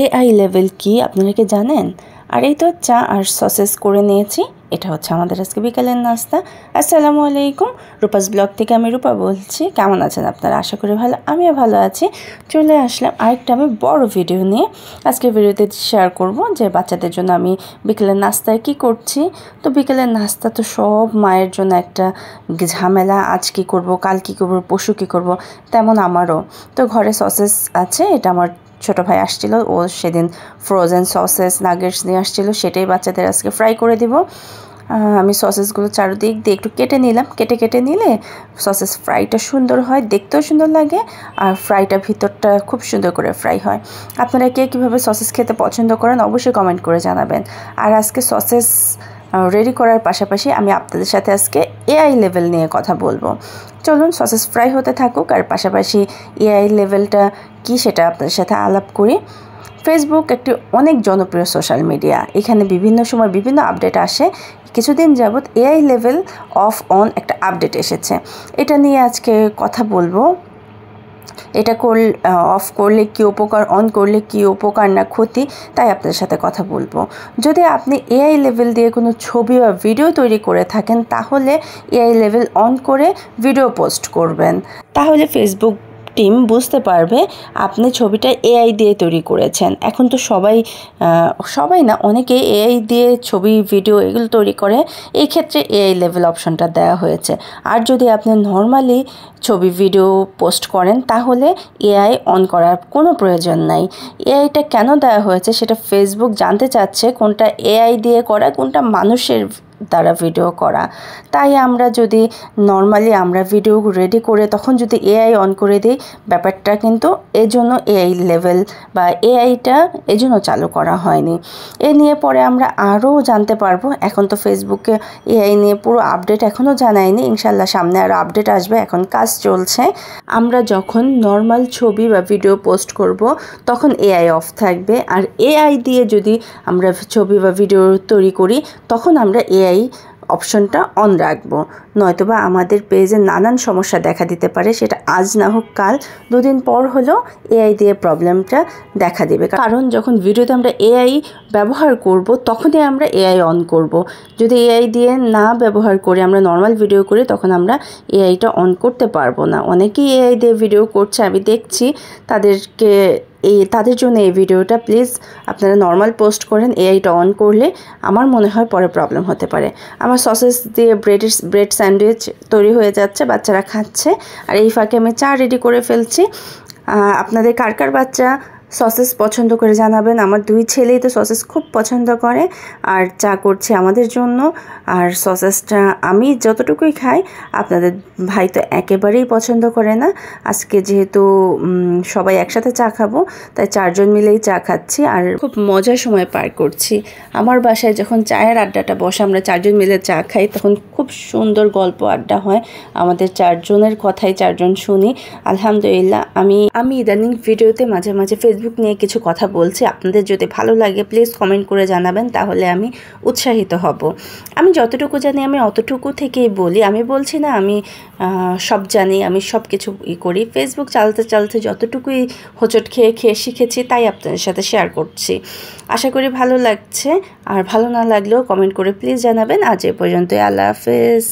AI level কি আপনারা কি জানেন? আর এই তো চা আর সসেস করে নিয়েছি। এটা হচ্ছে আমাদের আজকে বিকালের নাস্তা। আসসালামু আলাইকুম, রূপাস ব্লগ থেকে আমি রূপা বলছি। কেমন আছেন আপনারা? আশা করি ভালো, আমিও ভালো আছি। চলে আসলাম আরেকটা আমি বড় ভিডিও নিয়ে। আজকে ভিডিওতে শেয়ার করব যে বাচ্চাদের জন্য আমি বিকেলের নাস্তায় কি করছি। তো বিকেলের নাস্তা তো সব মায়ের জন্য একটা ঝামেলা, আজ কী করব, কাল কী করব, পরশু কী করব, তেমন আমারও। তো ঘরে সসেস আছে, এটা আমার ছোটো ভাই আসছিল, ও সেদিন ফ্রোজেন সসেস নাগেটস নিয়ে আসছিলো, সেটাই বাচ্চাদের আজকে ফ্রাই করে দিব। আমি সসেসগুলো চারদিক দিয়ে একটু কেটে নিলাম। কেটে নিলে সসেস ফ্রাইটা সুন্দর হয়, দেখতেও সুন্দর লাগে, আর ফ্রাইটা ভিতরটা খুব সুন্দর করে ফ্রাই হয়। আপনারা কে কীভাবে সসেস খেতে পছন্দ করেন অবশ্যই কমেন্ট করে জানাবেন। আর আজকে সসেস রেডি করার পাশাপাশি আমি আপনাদের সাথে আজকে এআই লেভেল নিয়ে কথা বলবো। চলুন সসেস ফ্রাই হতে থাকুক, আর পাশাপাশি এআই লেভেলটা কি সেটা আপনাদের সাথে আলাপ করি। ফেসবুক একটি অনেক জনপ্রিয় সোশ্যাল মিডিয়া। এখানে বিভিন্ন সময় বিভিন্ন আপডেট আসে। কিছুদিন যাবৎ এআই লেভেল অফ অন একটা আপডেট এসেছে, এটা নিয়ে আজকে কথা বলবো। এটা অফ করলে কী উপকার, অন করলে কী উপকার না ক্ষতি, তাই আপনাদের সাথে কথা বলবো। যদি আপনি এআই লেভেল দিয়ে কোনো ছবি বা ভিডিও তৈরি করে থাকেন, তাহলে এআই লেভেল অন করে ভিডিও পোস্ট করবেন। তাহলে ফেসবুক টিম বুঝতে পারবে আপনি ছবিটা এআই দিয়ে তৈরি করেছেন। এখন তো সবাই না, অনেকে এআই দিয়ে ছবি ভিডিও এগুলো তৈরি করে। এই ক্ষেত্রে এআই লেভেল অপশনটা দেওয়া হয়েছে। আর যদি আপনি নর্মালি ছবি ভিডিও পোস্ট করেন, তাহলে এআই অন করার কোনো প্রয়োজন নাই। এআইটা কেন দেওয়া হয়েছে সেটা ফেসবুক জানতে চাচ্ছে, কোনটা এআই দিয়ে করা, কোনটা মানুষের দ্বারা ভিডিও করা। তাই আমরা যদি নর্মালি আমরা ভিডিও রেডি করে তখন যদি এআই অন করে দিই, ব্যাপারটা কিন্তু এজন্য এআই লেভেল বা এআইটা এজন্য চালু করা হয়নি। এ নিয়ে পরে আমরা আরও জানতে পারবো। এখন তো ফেসবুকে এআই নিয়ে পুরো আপডেট এখনও জানায়নি, ইনশাল্লাহ সামনে আরও আপডেট আসবে, এখন কাজ চলছে। আমরা যখন নর্মাল ছবি বা ভিডিও পোস্ট করব তখন এআই অফ থাকবে, আর এআই দিয়ে যদি আমরা ছবি বা ভিডিও তৈরি করি তখন আমরা এআই অপশনটা অন রাখবো। নয়তোবা আমাদের পেজে নানান সমস্যা দেখা দিতে পারে, সেটা আজ না হোক কাল, দুদিন পর হলেও এআই দিয়ে প্রবলেমটা দেখা দেবে। কারণ যখন ভিডিওতে আমরা এআই ব্যবহার করব তখনই আমরা এআই অন করব। যদি এআই দিয়ে না ব্যবহার করে আমরা নর্মাল ভিডিও করি, তখন আমরা এআইটা অন করতে পারবো না। অনেকেই এআই দিয়ে ভিডিও করছে, আমি দেখছি। তাদের জন্য এই ভিডিওটা প্লিজ আপনারা নর্মাল পোস্ট করেন। এআইটা অন করলে আমার মনে হয় পরে প্রবলেম হতে পারে। আমার সসেস দিয়ে ব্রেড স্যান্ডউইচ তৈরি হয়ে যাচ্ছে, বাচ্চারা খাচ্ছে, আর এই ফাঁকে আমি চা রেডি করে ফেলছি। আপনাদের কার বাচ্চা সসেস পছন্দ করে জানাবেন। আমার 2 ছেলেই তো সসেস খুব পছন্দ করে, আর চা করছি আমাদের জন্য। আর সসেসটা আমি যতটুকুই খাই, আপনাদের ভাই তো একেবারেই পছন্দ করে না। আজকে যেহেতু সবাই একসাথে চা খাবো, তাই 4 জন মিলেই চা খাচ্ছি, আর খুব মজার সময় পার করছি। আমার বাসায় যখন চায়ের আড্ডাটা বসে, আমরা 4 জন মিলে চা খাই, তখন খুব সুন্দর গল্প আড্ডা হয়। আমাদের 4 জনের কথাই 4 জন শুনি। আলহামদুলিল্লাহ। আমি ইদানিং ভিডিওতে মাঝে মাঝে ফেসবুক নিয়ে কিছু কথা বলছি। আপনাদের যদি ভালো লাগে প্লিজ কমেন্ট করে জানাবেন, তাহলে আমি উৎসাহিত হব। আমি যতটুকু জানি আমি অতটুকু থেকেই বলি। আমি বলছি না আমি সব জানি, আমি সব কিছু করি। ফেসবুক চালাতে যতটুকুই হোঁচট খেয়ে শিখেছি, তাই আপনাদের সাথে শেয়ার করছি। আশা করি ভালো লাগছে, আর ভালো না লাগলেও কমেন্ট করে প্লিজ জানাবেন। আজ এ পর্যন্তই, আল্লাহ হাফেজ।